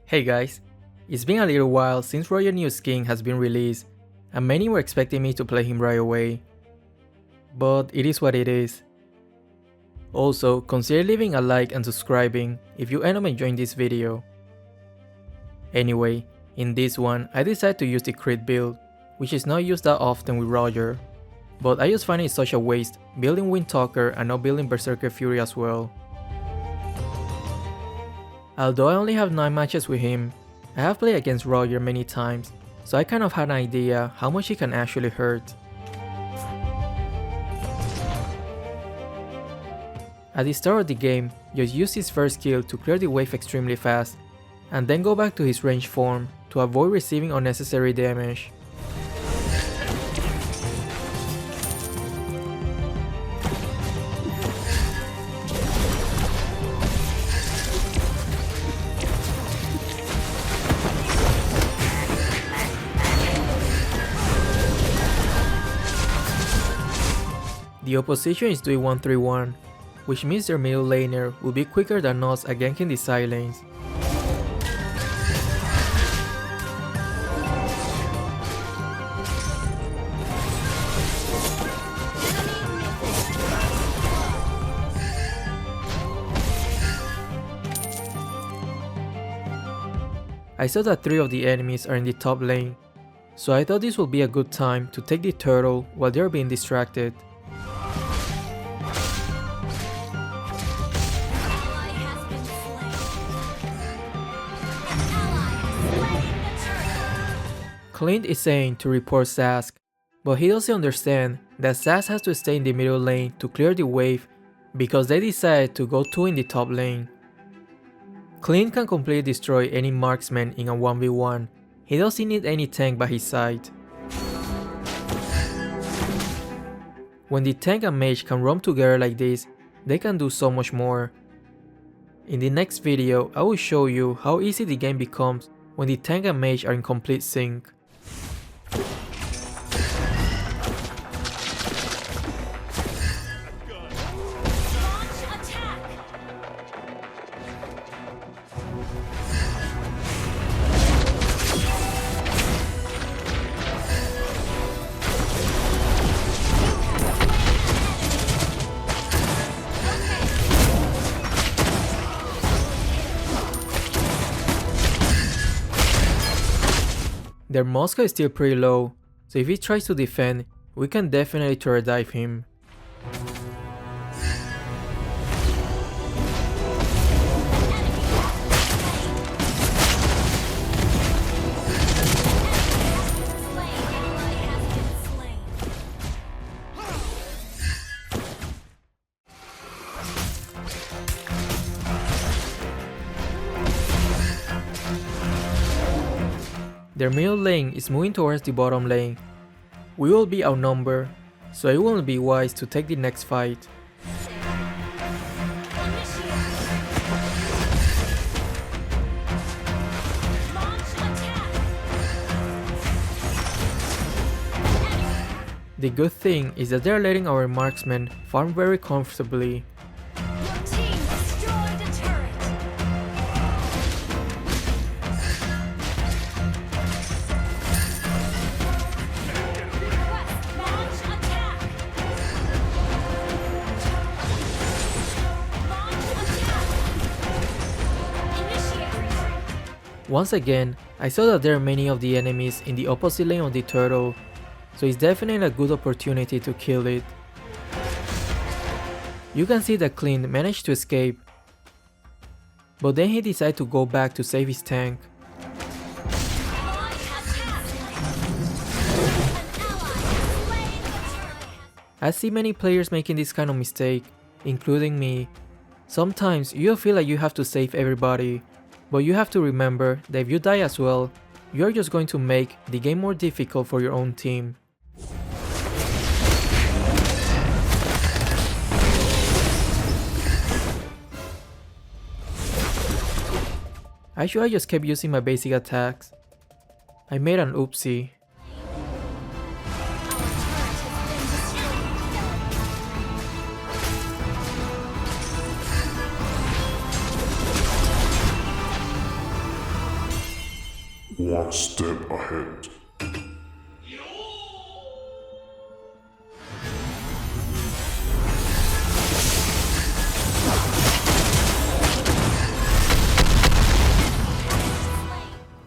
Hey guys, it's been a little while since Roger's new skin has been released, and many were expecting me to play him right away. But it is what it is. Also, consider leaving a like and subscribing if you end up enjoying this video. Anyway, in this one, I decided to use the crit build, which is not used that often with Roger, but I just find it such a waste building Windtalker and not building Berserker Fury as well. Although I only have 9 matches with him, I have played against Roger many times, so I kind of had an idea how much he can actually hurt. At the start of the game, just use his first skill to clear the wave extremely fast, and then go back to his ranged form to avoid receiving unnecessary damage. The opposition is doing 1-3-1, which means their middle laner will be quicker than us at ganking the side lanes. I saw that 3 of the enemies are in the top lane, so I thought this would be a good time to take the turtle while they are being distracted. Clint is saying to report Sask, but he doesn't understand that Sask has to stay in the middle lane to clear the wave because they decided to go 2 in the top lane. Clint can completely destroy any marksman in a 1v1, he doesn't need any tank by his side. When the tank and mage can roam together like this, they can do so much more. In the next video, I will show you how easy the game becomes when the tank and mage are in complete sync. Their Moscow is still pretty low, so if he tries to defend, we can definitely turret dive him. Their middle lane is moving towards the bottom lane. We will be outnumbered, so it won't be wise to take the next fight. The good thing is that they are letting our marksmen farm very comfortably. Once again, I saw that there are many of the enemies in the opposite lane of the turtle, so it's definitely a good opportunity to kill it. You can see that Clint managed to escape, but then he decided to go back to save his tank. I see many players making this kind of mistake, including me. Sometimes you feel like you have to save everybody, but you have to remember that if you die as well, you are just going to make the game more difficult for your own team. I just kept using my basic attacks. I made an oopsie. one step ahead.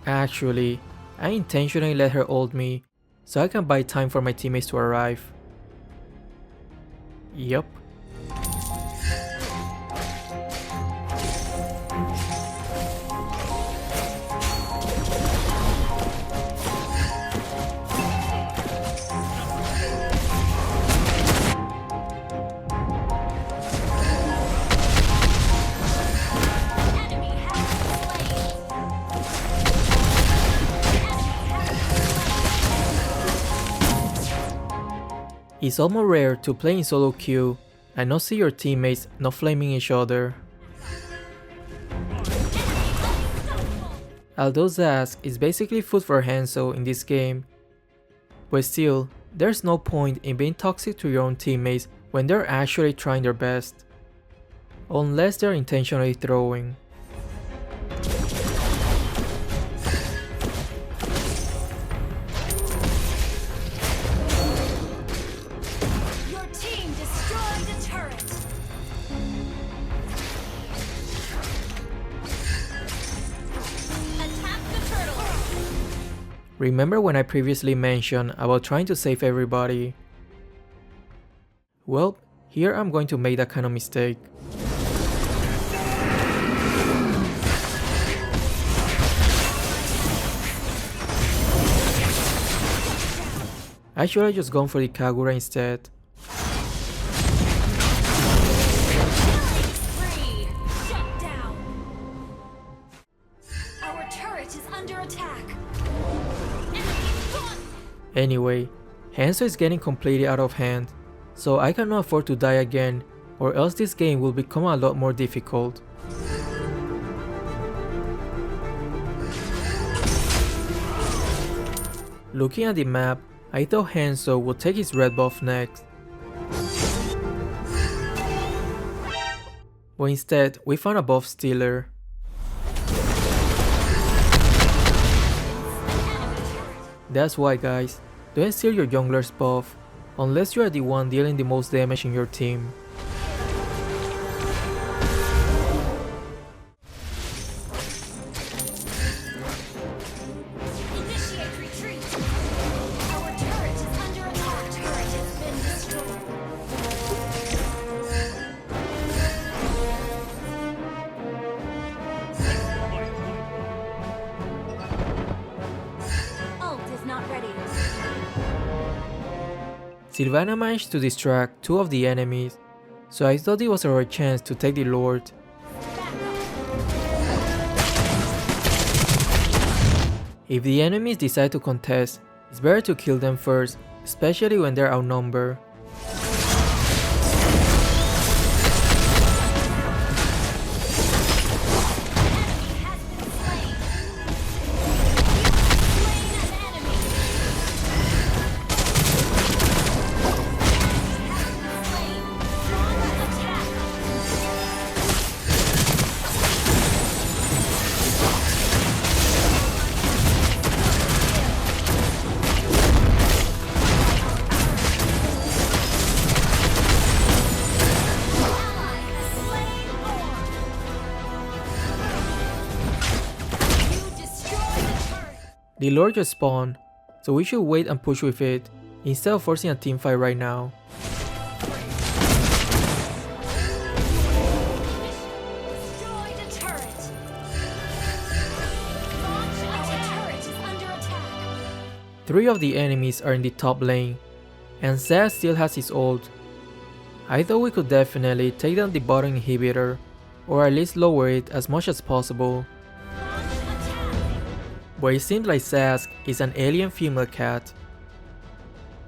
Actually, I intentionally let her ult me, so I can buy time for my teammates to arrive. Yup. It's almost rare to play in solo queue and not see your teammates not flaming each other. Although Zask is basically food for Hanzo in this game, but still, there's no point in being toxic to your own teammates when they're actually trying their best. Unless they're intentionally throwing. Remember when I previously mentioned about trying to save everybody? Well, here I'm going to make that kind of mistake. I should have just gone for the Kagura instead. Anyway, Hanzo is getting completely out of hand, so I cannot afford to die again, or else this game will become a lot more difficult. Looking at the map, I thought Hanzo would take his red buff next. But instead, we found a buff stealer. That's why, guys, don't steal your jungler's buff, unless you are the one dealing the most damage in your team. Sylvana managed to distract two of the enemies, so I thought it was a rare chance to take the Lord. If the enemies decide to contest, it's better to kill them first, especially when they're outnumbered. The Lord just spawned, so we should wait and push with it, instead of forcing a teamfight right now. Three of the enemies are in the top lane, and Zaz still has his ult. I thought we could definitely take down the bottom inhibitor, or at least lower it as much as possible. But it seems like Zaz is an alien female cat.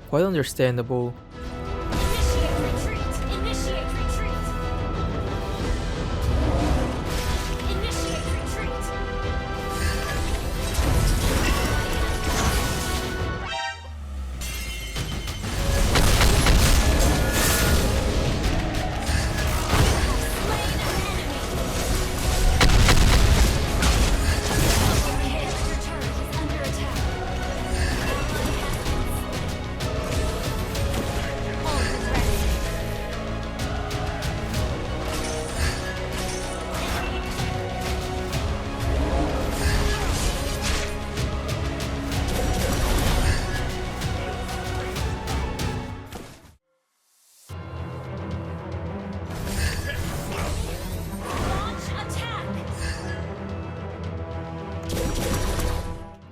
Quite understandable.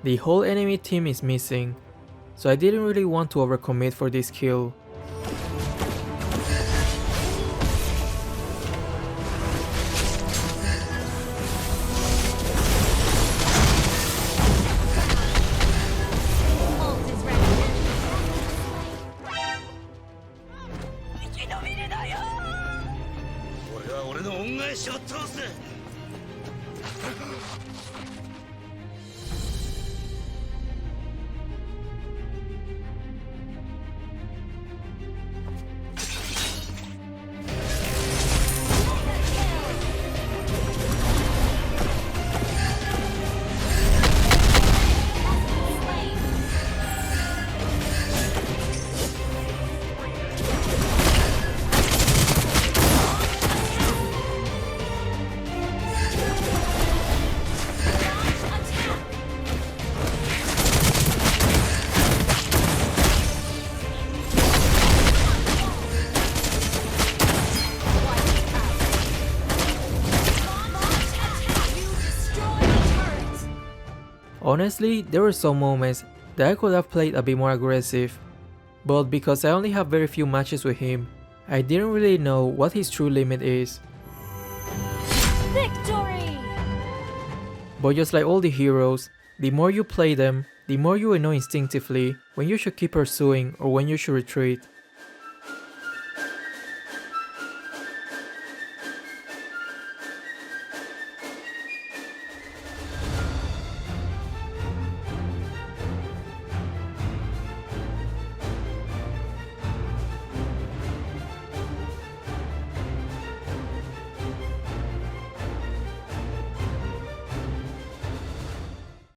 The whole enemy team is missing, so I didn't really want to overcommit for this kill. Honestly, there were some moments that I could have played a bit more aggressive, but because I only have very few matches with him, I didn't really know what his true limit is. Victory! But just like all the heroes, the more you play them, the more you will know instinctively when you should keep pursuing or when you should retreat.